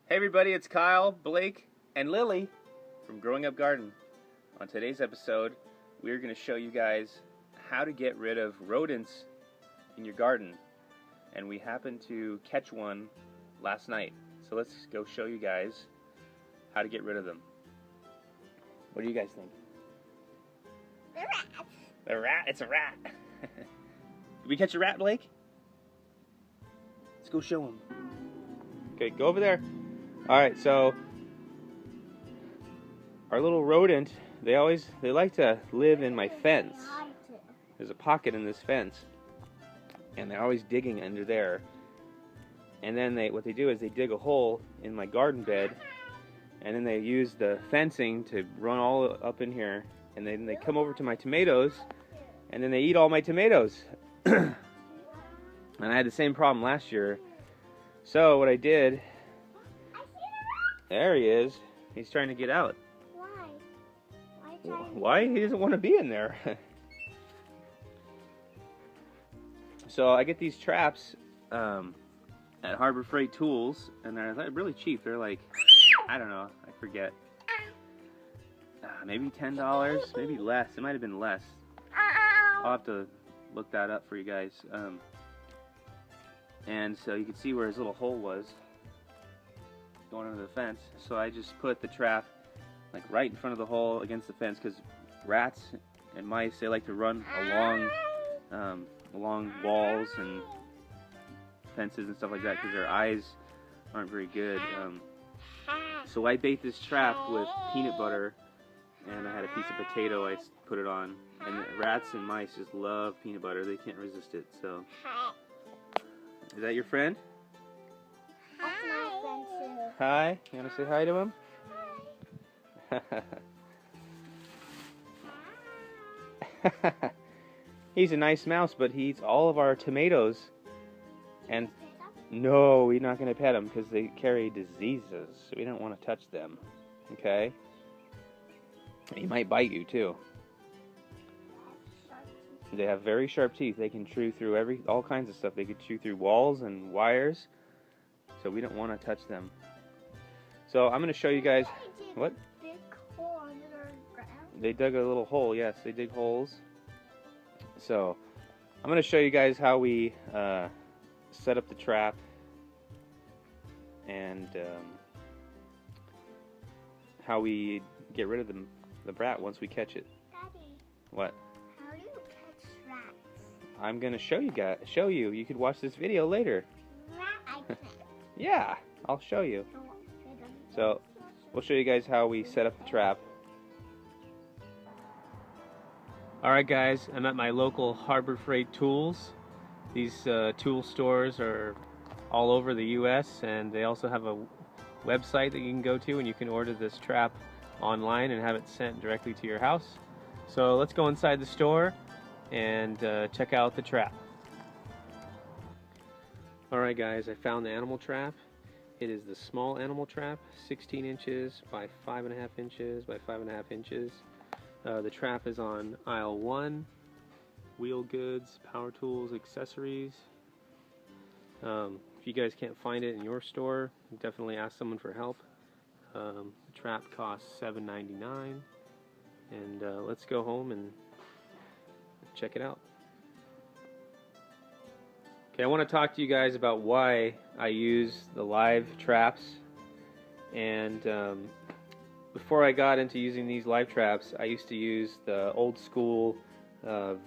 Hey everybody, it's Kyle, Blake, and Lily from Growing Up Garden. On today's episode, we're going to show you guys how to get rid of rodents in your garden. And we happened to catch one last night. So let's go show you guys how to get rid of them. What do you guys think? The rat. A rat? It's a rat. Did we catch a rat, Blake? Let's go show him. Okay, go over there. Alright, so our little rodent, they like to live in my fence. There's a pocket in this fence, and they're always digging under there. And then what they do is they dig a hole in my garden bed, and then they use the fencing to run all up in here, and then they come over to my tomatoes, and then they eat all my tomatoes. And I had the same problem last year. So what I did, there he is. He's trying to get out. Why? Why? He doesn't want to be in there. So I get these traps at Harbor Freight Tools, and they're really cheap. They're like, I don't know, I forget. Maybe $10, maybe less. It might have been less. I'll have to look that up for you guys. And so you can see where his little hole was going under the fence. So I just put the trap like right in front of the hole against the fence, because rats and mice, they like to run along walls and fences and stuff like that because their eyes aren't very good. So I bait this trap with peanut butter, and I had a piece of potato I put it on, and rats and mice just love peanut butter. They can't resist it. So is that your friend? That's my friend too. Hi. You want to say hi to him? He's a nice mouse, but he eats all of our tomatoes. And no, we're not going to pet them because they carry diseases. So we don't want to touch them. Okay? He might bite you too. They have very sharp teeth. They can chew through all kinds of stuff. They could chew through walls and wires. So we don't want to touch them. So I'm going to show you guys what? Big hole under the ground. They dug a little hole. Yes, they dig holes. So I'm going to show you guys how we set up the trap and how we get rid of the rat once we catch it. Daddy, What? how do you catch rats? I'm going to show you guys. You could watch this video later. I can't. Yeah, I'll show you. So we'll show you guys how we set up the trap. Alright guys, I'm at my local Harbor Freight Tools. These tool stores are all over the US, and they also have a website that you can go to, and you can order this trap online and have it sent directly to your house. So let's go inside the store and check out the trap. Alright guys, I found the animal trap. It is the small animal trap, 16 inches by 5.5 inches by 5.5 inches. The trap is on aisle 1, wheel goods, power tools, accessories. If you guys can't find it in your store, definitely ask someone for help. The trap costs $7.99, and let's go home and check it out. Okay, I want to talk to you guys about why I use the live traps. And before I got into using these live traps, I used to use the old school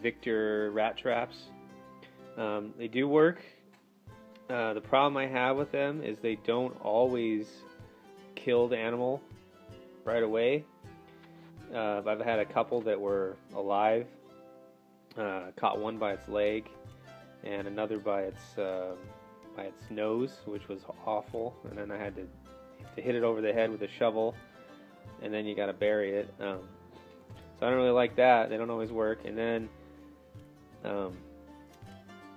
Victor rat traps. They do work. The problem I have with them is they don't always kill the animal right away. I've had a couple that were alive. Caught one by its leg, and another by its nose, which was awful. And then I had to hit it over the head with a shovel, and then you got to bury it. So I don't really like that. They don't always work. And then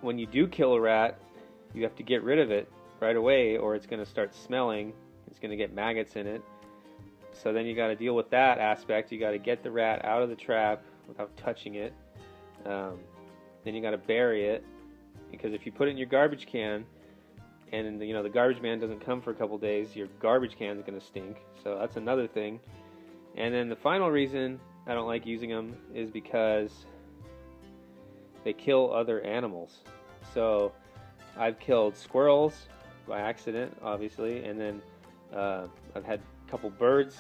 when you do kill a rat, you have to get rid of it right away, or it's going to start smelling. It's going to get maggots in it. So then you got to deal with that aspect. You got to get the rat out of the trap without touching it. Then you got to bury it, because if you put it in your garbage can and you know the garbage man doesn't come for a couple days, your garbage can is going to stink. So that's another thing. And then the final reason I don't like using them is because they kill other animals. So I've killed squirrels by accident, obviously, and then I've had a couple birds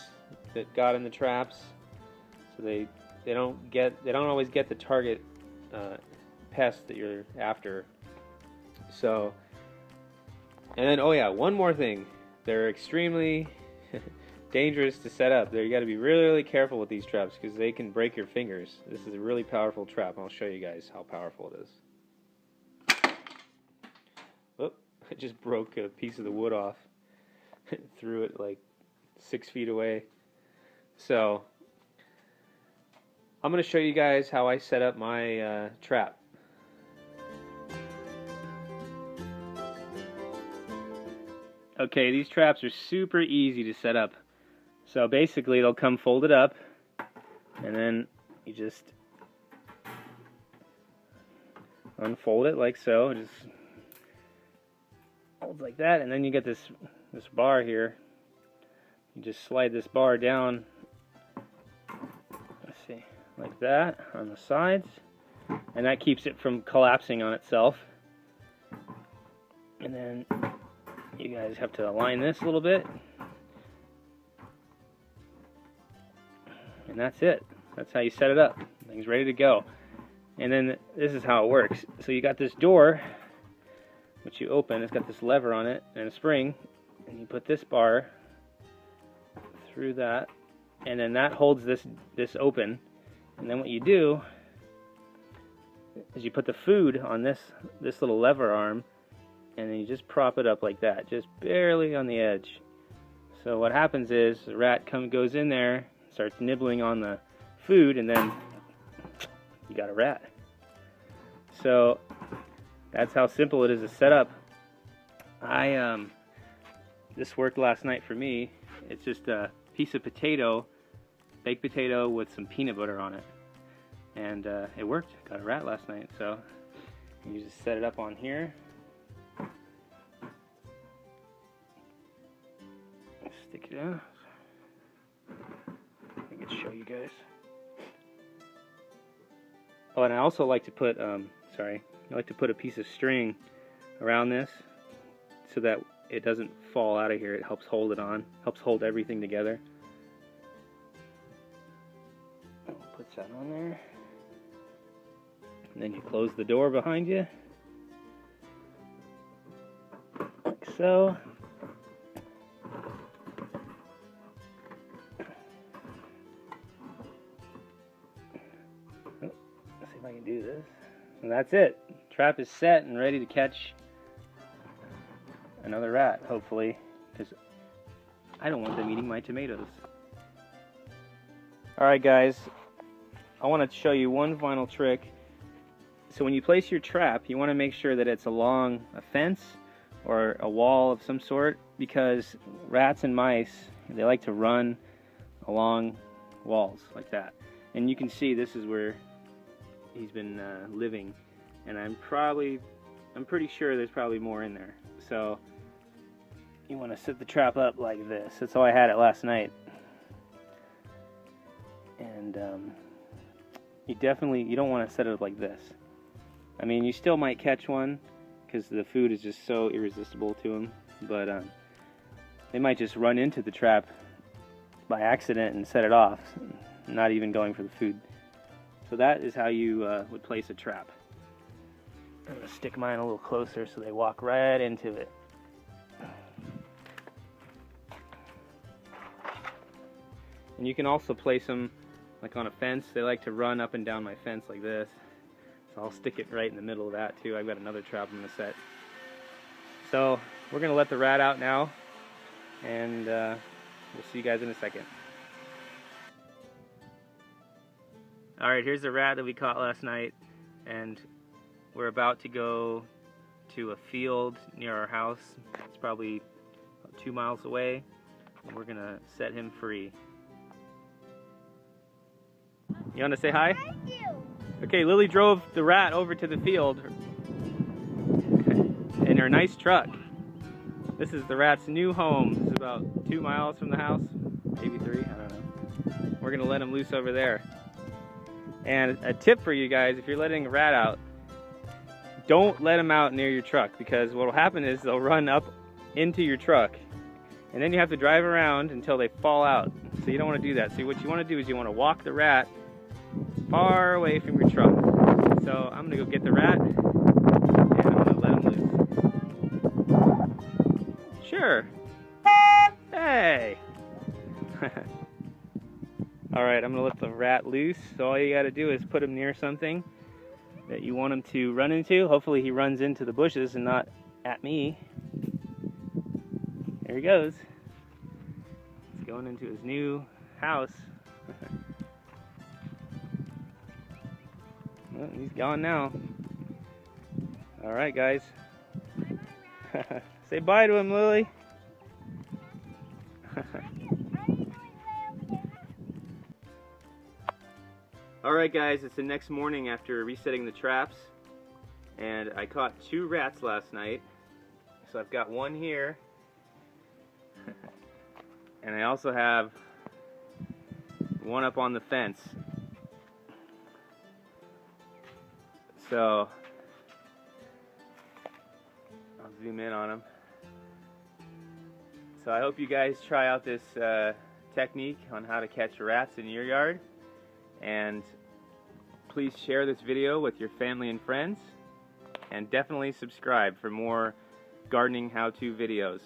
that got in the traps. So they don't always get the target pest that you're after. So, and then oh yeah, one more thing, they're extremely dangerous to set up. You got to be really, really careful with these traps because they can break your fingers. This is a really powerful trap. I'll show you guys how powerful it is. Oh, I just broke a piece of the wood off. Threw it like 6 feet away. So I'm going to show you guys how I set up my trap. Okay, these traps are super easy to set up. So basically they'll come folded up, and then you just unfold it like so. It just folds like that, and then you get this bar here. You just slide this bar down, let's see, like that on the sides, and that keeps it from collapsing on itself. And then you guys have to align this a little bit. And that's it. That's how you set it up. Thing's ready to go. And then this is how it works. So you got this door, which you open. It's got this lever on it and a spring. And you put this bar through that. And then that holds this open. And then what you do is you put the food on this little lever arm. And then you just prop it up like that. Just barely on the edge. So what happens is the rat goes in there, starts nibbling on the food, and then you got a rat. So that's how simple it is to set up. This worked last night for me. It's just a piece of potato, baked potato with some peanut butter on it, and it worked. Got a rat last night. So you just set it up on here. Stick it in. Show you guys. Oh, and I also like to put I like to put a piece of string around this so that it doesn't fall out of here. It helps hold it on, helps hold everything together. Put that on there, and then you close the door behind you like so. I can do this, and that's it. Trap is set and ready to catch another rat, hopefully, because I don't want them eating my tomatoes. Alright guys, I want to show you one final trick. So when you place your trap, you want to make sure that it's along a fence or a wall of some sort, because rats and mice, they like to run along walls like that. And you can see this is where he's been living, and I'm pretty sure there's probably more in there. So you want to set the trap up like this. That's how I had it last night. And you don't want to set it up like this. I mean, you still might catch one because the food is just so irresistible to them, but they might just run into the trap by accident and set it off, not even going for the food. So that is how you would place a trap. I'm going to stick mine a little closer so they walk right into it. And you can also place them like on a fence. They like to run up and down my fence like this. So I'll stick it right in the middle of that too. I've got another trap I'm going to set. So we're going to let the rat out now, and we'll see you guys in a second. Alright, here's the rat that we caught last night, and we're about to go to a field near our house. It's probably about 2 miles away, and we're gonna set him free. You want to say hi? Thank you. Okay, Lily drove the rat over to the field in her nice truck. This is the rat's new home. It's about 2 miles from the house, maybe 3, I don't know. We're gonna let him loose over there. And a tip for you guys, if you're letting a rat out, don't let them out near your truck, because what will happen is they'll run up into your truck and then you have to drive around until they fall out. So you don't want to do that. So what you want to do is you want to walk the rat far away from your truck. So I'm going to go get the rat and I'm going to let him loose. Sure. Hey! Alright, I'm going to let the rat loose. So all you got to do is put him near something that you want him to run into. Hopefully he runs into the bushes and not at me. There he goes. He's going into his new house. Well, he's gone now. Alright guys. Say bye to him, Lily. Alright guys, it's the next morning after resetting the traps, and I caught 2 rats last night. So I've got one here, and I also have one up on the fence. So I'll zoom in on them. So I hope you guys try out this technique on how to catch rats in your yard. And please share this video with your family and friends, and definitely subscribe for more gardening how-to videos.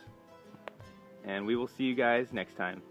And we will see you guys next time.